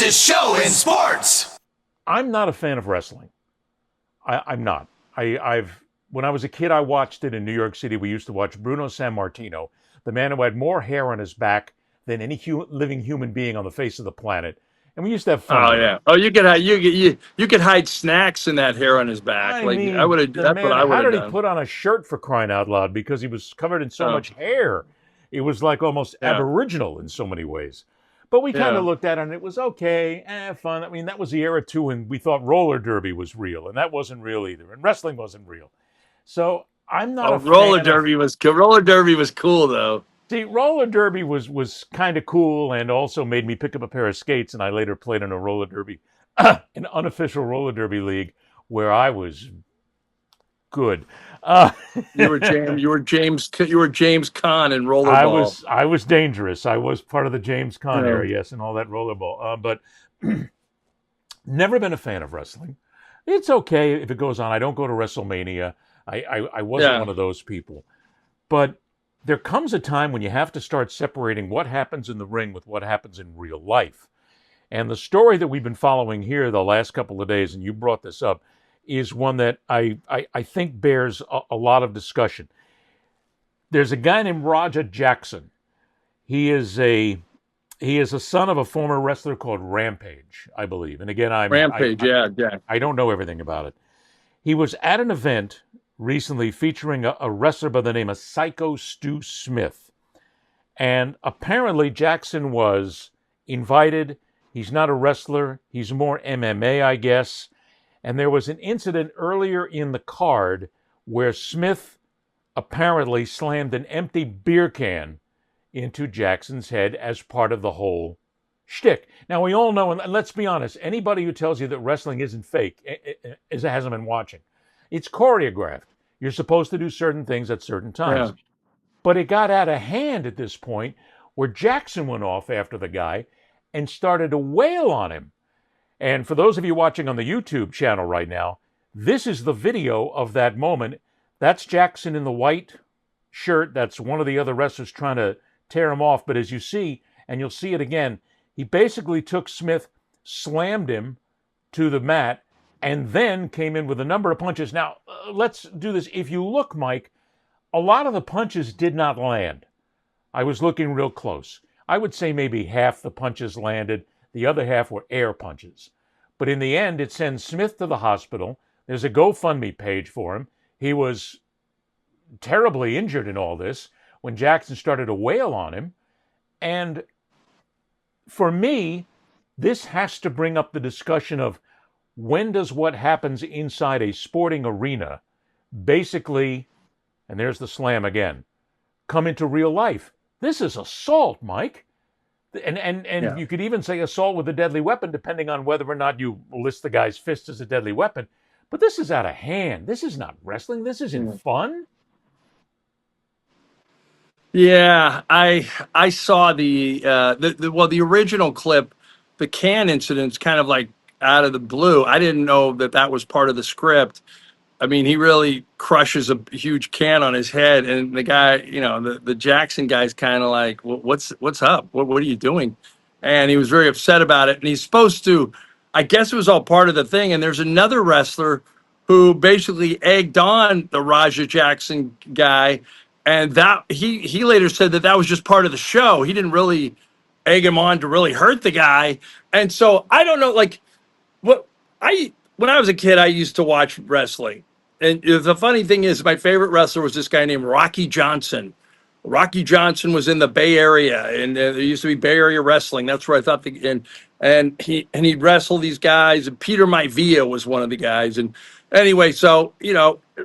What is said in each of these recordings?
fastest show in sports. I'm not a fan of wrestling. I'm not. I've when I was a kid, I watched it in New York City. We used to watch Bruno Sammartino, the man who had more hair on his back than any living human being on the face of the planet, and we used to have fun. Oh yeah. Oh, you could hide snacks in that hair on his back. I Like mean, I would have. That's man, what I would how have did he done. put on a shirt for crying out loud? Because he was covered in so much hair. It was like almost aboriginal in so many ways. But we kind of looked at it and it was okay, fun. I mean, that was the era too when we thought roller derby was real, and that wasn't real either, and wrestling wasn't real. So I'm not a fan roller derby was cool though. See, roller derby was kind of cool, and also made me pick up a pair of skates, and I later played in a roller derby, an unofficial roller derby league where I was good. You were James Caan in rollerball. I was dangerous. I was part of the James Caan era, yes, and all that rollerball. But never been a fan of wrestling. It's okay if it goes on. I don't go to WrestleMania. I wasn't one of those people. But there comes a time when you have to start separating what happens in the ring with what happens in real life. And the story that we've been following here the last couple of days, and you brought this up, is one that I think bears a lot of discussion. There's a guy named Roger Jackson. He is a son of a former wrestler called Rampage, I believe. And again, I don't know everything about it. He was at an event recently featuring a wrestler by the name of Syko Stu Smith. And apparently Jackson was invited. He's not a wrestler. He's more MMA, I guess. And there was an incident earlier in the card where Smith apparently slammed an empty beer can into Jackson's head as part of the whole shtick. Now, we all know, and let's be honest, anybody who tells you that wrestling isn't fake hasn't been watching. It's choreographed. You're supposed to do certain things at certain times. Yeah. But it got out of hand at this point where Jackson went off after the guy and started to wail on him. And for those of you watching on the YouTube channel right now, this is the video of that moment. That's Jackson in the white shirt. That's one of the other wrestlers trying to tear him off. But as you see, and you'll see it again, he basically took Smith, slammed him to the mat, and then came in with a number of punches. Now, let's do this. If you look, Mike, a lot of the punches did not land. I was looking real close. I would say maybe half the punches landed. The other half were air punches. But in the end, it sends Smith to the hospital. There's a GoFundMe page for him. He was terribly injured in all this when Jackson started to wail on him. And for me, this has to bring up the discussion of when does what happens inside a sporting arena basically, and there's the slam again, come into real life? This is assault, Mike. And you could even say assault with a deadly weapon, depending on whether or not you list the guy's fist as a deadly weapon. But this is out of hand. This is not wrestling. This isn't fun. Yeah, I saw the original clip, the can incident's kind of like out of the blue. I didn't know that was part of the script. I mean, he really crushes a huge can on his head, and the guy, the Jackson guy's kind of like, what's up? What are you doing? And he was very upset about it. And he's supposed to, I guess it was all part of the thing. And there's another wrestler who basically egged on the Raja Jackson guy, and that he later said that was just part of the show. He didn't really egg him on to really hurt the guy. And so I don't know, like when I was a kid, I used to watch wrestling. And the funny thing is, my favorite wrestler was this guy named Rocky Johnson. Rocky Johnson was in the Bay Area, and there used to be Bay Area wrestling. That's where I thought and he'd wrestle these guys. And Peter Maivia was one of the guys. And anyway, so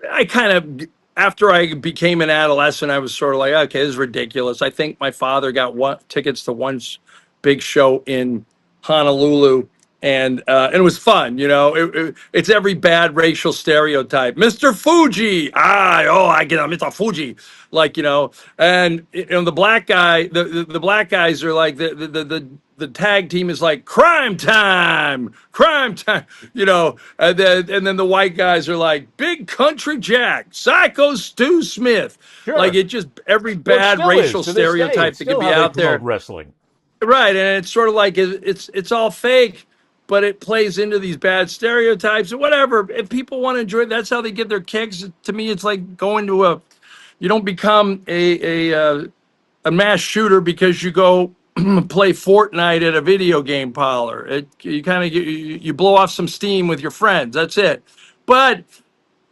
I kind of, after I became an adolescent, I was sort of like, okay, this is ridiculous. I think my father got tickets to one big show in Honolulu. And it was fun, it's every bad racial stereotype. Mr. Fuji, I get on Mr. Fuji, and the black guy, the black guys are like the tag team is like crime time, and then the white guys are like Big Country Jack, Psycho Stu Smith, Like it just every bad racial stereotype that could be out there. Wrestling. Right, and it's sort of like it's all fake, but it plays into these bad stereotypes or whatever. If people want to enjoy it, that's how they get their kicks. To me, it's like going to a. You don't become a mass shooter because you go play Fortnite at a video game parlor. You kind of you blow off some steam with your friends. That's it. But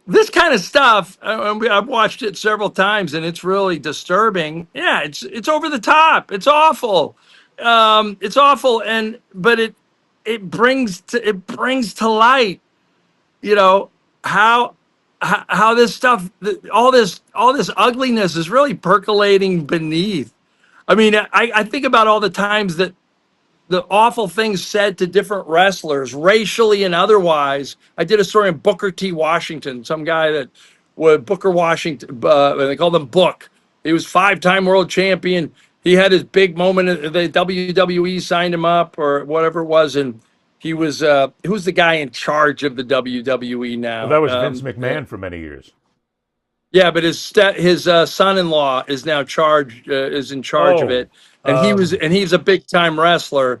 this kind of stuff, I've watched it several times, and it's really disturbing. Yeah, it's over the top. It's awful. It's awful, and but it brings to light, you know, how how this stuff, all this ugliness is really percolating beneath. I mean, I think about all the times that the awful things said to different wrestlers, racially and otherwise. I did a story on Booker T. Washington, some guy that was Booker Washington. They called him Book. He was five-time world champion. He had his big moment. The WWE signed him up or whatever it was, and he was who's the guy in charge of the WWE Well, now? that was Vince McMahon for many years. Yeah, but his son-in-law is now is in charge of Oh, it, and he's a big-time wrestler,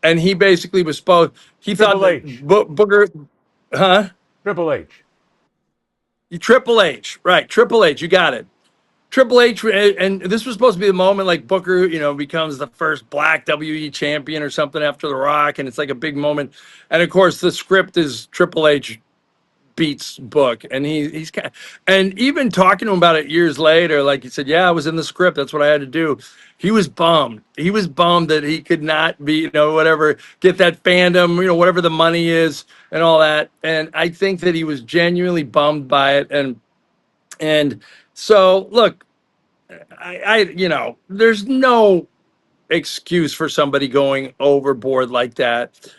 and he basically was supposed. He thought Triple that H. Booker, huh? Triple H. Triple H, right? Triple H, you got it. Triple H, and this was supposed to be the moment like Booker, becomes the first Black WE champion or something after The Rock, and it's like a big moment. And of course, the script is Triple H beats Book, and he's kind of, and even talking to him about it years later, like he said, yeah, I was in the script, that's what I had to do. He was bummed. He was bummed that he could not be, whatever, get that fandom, whatever the money is and all that. And I think that he was genuinely bummed by it. And so look, there's no excuse for somebody going overboard like that.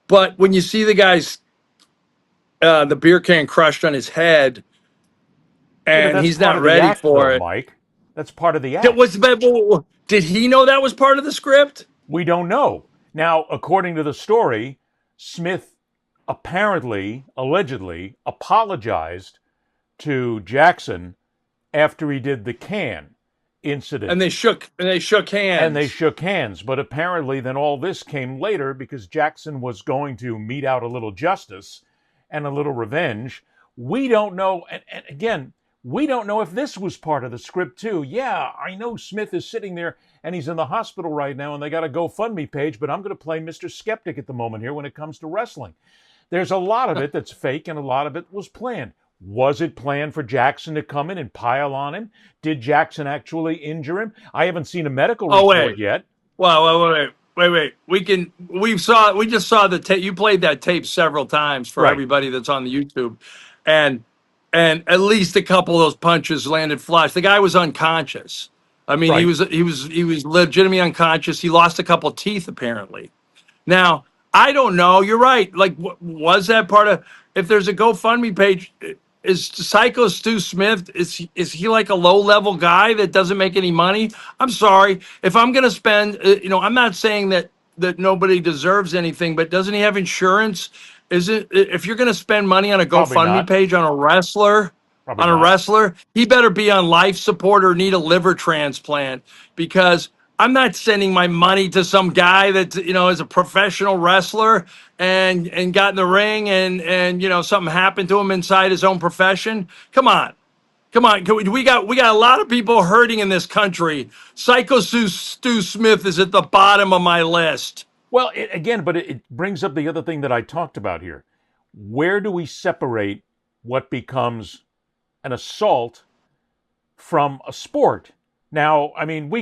But when you see the guy's the beer can crushed on his head, Yeah, but and that's he's part not of the ready act, for though, it. Mike. That's part of the That act. was, did he know that was part of the script? We don't know. Now, according to the story, Smith apparently, allegedly, apologized to Jackson after he did the can incident. And they shook hands. And they shook hands. But apparently, then all this came later because Jackson was going to mete out a little justice and a little revenge. We don't know. And again, we don't know if this was part of the script, too. Yeah, I know Smith is sitting there and he's in the hospital right now and they got a GoFundMe page, but I'm going to play Mr. Skeptic at the moment here when it comes to wrestling. There's a lot of it that's fake and a lot of it was planned. Was it planned for Jackson to come in and pile on him? Did Jackson actually injure him? I haven't seen a medical report yet. Well, wait. We just saw the tape. You played that tape several times for Right. everybody that's on the YouTube, and at least a couple of those punches landed flush. The guy was unconscious. I mean, Right. he was legitimately unconscious. He lost a couple of teeth apparently. Now, I don't know. You're right. Like, was that part of? If there's a GoFundMe page, is Syko Stu Smith? Is he like a low level guy that doesn't make any money? I'm sorry. If I'm gonna spend, I'm not saying that nobody deserves anything, but doesn't he have insurance? Is it if you're gonna spend money on a Probably GoFundMe not. page on a wrestler? Probably On a not. wrestler, he better be on life support or need a liver transplant because I'm not sending my money to some guy that is a professional wrestler and got in the ring and something happened to him inside his own profession. Come on. We got a lot of people hurting in this country. Psycho Stu Smith is at the bottom of my list. Well, it brings up the other thing that I talked about here. Where do we separate what becomes an assault from a sport? Now, I mean, we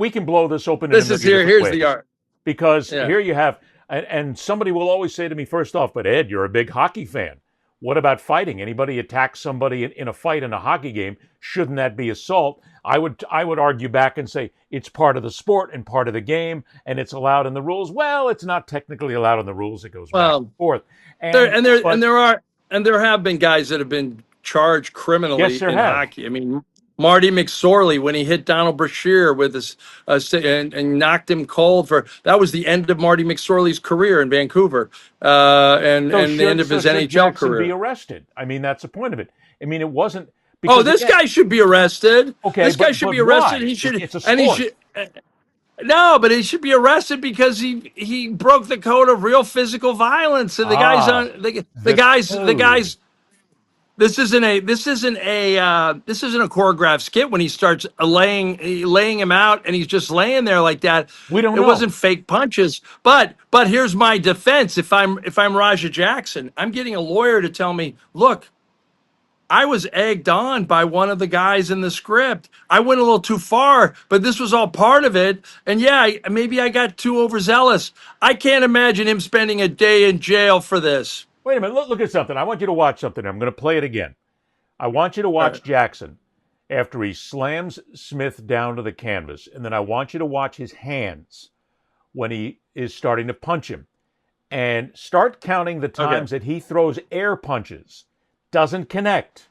can blow this open. This is here. Here's the art. Because here you have, and somebody will always say to me, first off, but Ed, you're a big hockey fan. What about fighting? Anybody attacks somebody in a fight in a hockey game, shouldn't that be assault? I would argue back and say it's part of the sport and part of the game, and it's allowed in the rules. Well, it's not technically allowed in the rules. It goes back and forth. There have been guys that have been charged criminally in hockey. I mean, Marty McSorley, when he hit Donald Brashear with his and knocked him cold that was the end of Marty McSorley's career in Vancouver, and the end of his NHL career. Be arrested. I mean, that's the point of it. I mean, it wasn't. This guy should be arrested. Okay, this guy should be arrested. Why? He should. It's a sport. No, but he should be arrested because he broke the code of real physical violence. And the guy's Ah, on the the code. guys. This isn't a choreographed skit when he starts laying him out and he's just laying there like that. We don't It know. wasn't fake punches. But here's my defense. If I'm Raja Jackson, I'm getting a lawyer to tell me, look, I was egged on by one of the guys in the script. I went a little too far, but this was all part of it. And yeah, maybe I got too overzealous. I can't imagine him spending a day in jail for this. Wait a minute. Look at something. I want you to watch something. I'm going to play it again. I want you to Uh, watch Jackson after he slams Smith down to the canvas, and then I want you to watch his hands when he is starting to punch him, and start counting the okay. times that he throws air punches, doesn't connect.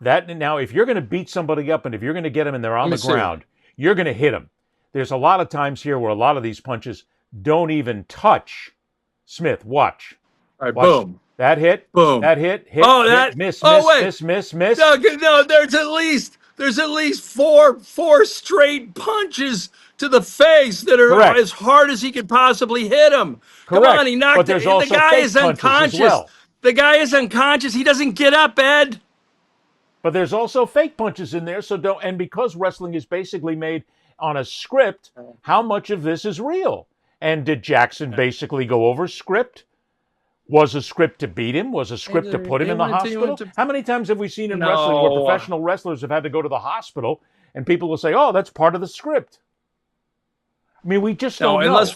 That now, if you're going to beat somebody up and if you're going to get them and they're Let on me the see. ground, you're going to hit them. There's a lot of times here where a lot of these punches don't even touch Smith. Watch. All right, Watch boom, that hit, boom. that hit, hit, Oh, hit, that. miss, Oh, miss, wait. miss, miss, miss. No, no. There's at least four straight punches to the face that are Correct, as hard as he could possibly hit him. Come on, correct. he But knocked there's it. The also guy fake is punches as unconscious. well. The guy is unconscious. He doesn't get up, Ed. But there's also fake punches in there. So don't. And because wrestling is basically made on a script, how much of this is real? And did Jackson basically go over script? Was a script to beat him? Was a script to put him in the He went hospital? to How many times have we seen in wrestling where no, professional wrestlers have had to go to the hospital and people will say, "Oh, that's part of the script." I mean, we just no. don't know.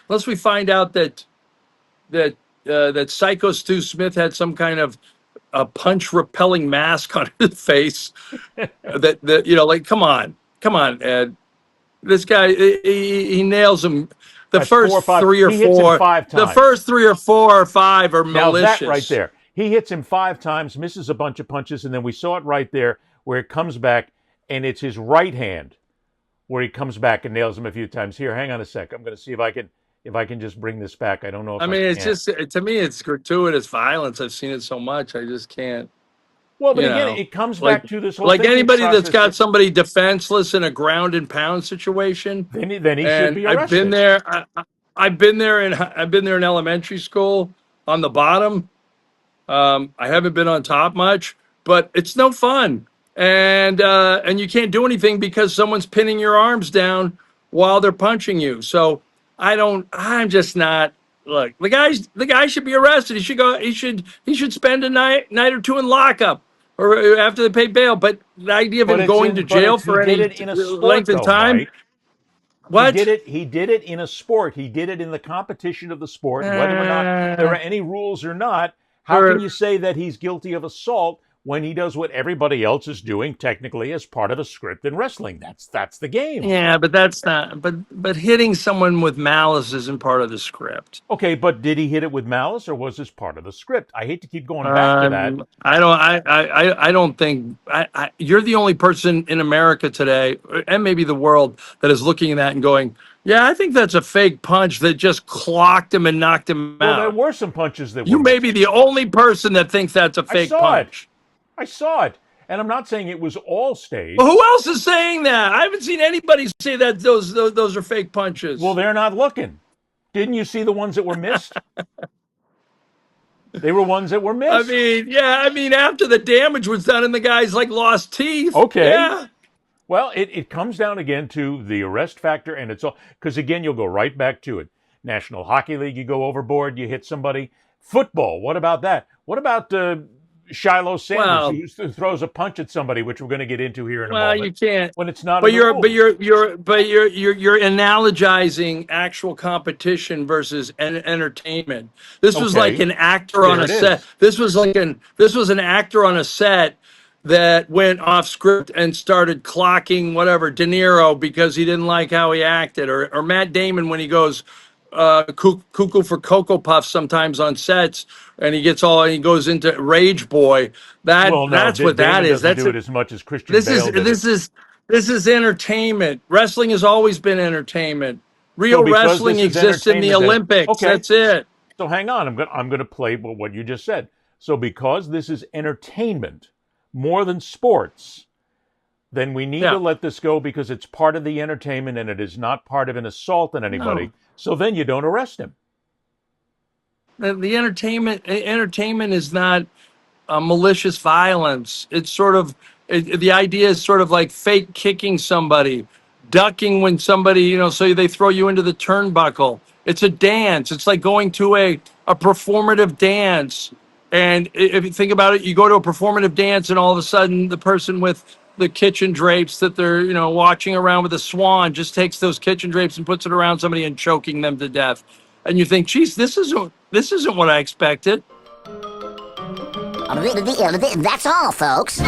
Unless we find out that Psycho Stu Smith had some kind of a punch repelling mask on his face. That like, come on, Ed. This guy, he nails him. The That's four first or five. three or He hits him four, five the times. first 3 or 4 or 5 are Now that right malicious. there, he hits him five times, misses a bunch of punches, and then we saw it right there where it comes back, and it's his right hand where he comes back and nails him a few times. Here, hang on a sec. I'm going to see if I can just bring this back. I don't know I if I mean, it's can. just to me, it's gratuitous violence. I've seen it so much, I just can't. Well, but You again, know, it comes like back to this whole like thinking anybody that's process got that somebody defenseless in a ground and pound situation. then he should And be arrested. I've been there in elementary school on the bottom. I haven't been on top much, but it's no fun. And you can't do anything because someone's pinning your arms down while they're punching you. So I'm just not. Look, the guy should be arrested. He should go. He should spend a night or two in lockup or after they pay bail. But the idea of him going to jail He for did any it in a sport length of though, time. Mike. What? He did it in a sport. He did it in the competition of the sport. And whether or not there are Uh, any rules or not, how can for you say that he's guilty of assault when he does what everybody else is doing technically as part of a script in wrestling? That's the game. Yeah, but that's not. But hitting someone with malice isn't part of the script. Okay, but did he hit it with malice or was this part of the script? I hate to keep going back to that. I don't. I don't think. You're the only person in America today, and maybe the world, that is looking at that and going, "Yeah, I think that's a fake punch that just clocked him and knocked him Well, there out." were some punches that were You may be missed. the only person that thinks that's a I fake saw it. punch. I saw it. And I'm not saying it was all Well, staged. who else is saying that? I haven't seen anybody say that those are fake Well, punches. they're not looking. Didn't you see the ones that were missed? They were ones that were I missed. mean, yeah, I mean, after the damage was done and the guy's like lost teeth. Okay. Yeah. Well, it comes down again to the arrest factor, and it's all because again, you'll go right back to it. National Hockey League, you go overboard, you hit somebody. Football, what about that? What about Shiloh Sanders, Well, who throws a punch at somebody, which we're going to get into here in a well, you moment, can't. when it's not in But the you're but rules? you're analogizing actual competition versus entertainment. This was like Okay, an actor on there a it set. is. This was an actor on a set that went off script and started clocking whatever De Niro because he didn't like how he acted, or Matt Damon when he goes cuckoo for Cocoa Puffs sometimes on sets, and he goes into Rage Boy. Well, no, That's what that Damon is. doesn't That's do it it. as much as Christian This is Bale did it. this is this is entertainment. Wrestling has always been entertainment. So Real because wrestling this is exists in the entertainment, then Olympics. okay. That's it. So hang on, I'm going to play what you just said. So because this is entertainment more than sports, then we need Yeah. to let this go because it's part of the entertainment and it is not part of an assault on anybody. No. So then you don't arrest him. The entertainment is not malicious violence. It's sort of the idea is sort of like fake kicking somebody, ducking when somebody, so they throw you into the turnbuckle. It's a dance. It's like going to a performative dance. And if you think about it, you go to a performative dance and all of a sudden the person with the kitchen drapes that they're, watching around with a swan just takes those kitchen drapes and puts it around somebody and choking them to death. And you think, geez, this isn't what I expected. That's all, folks.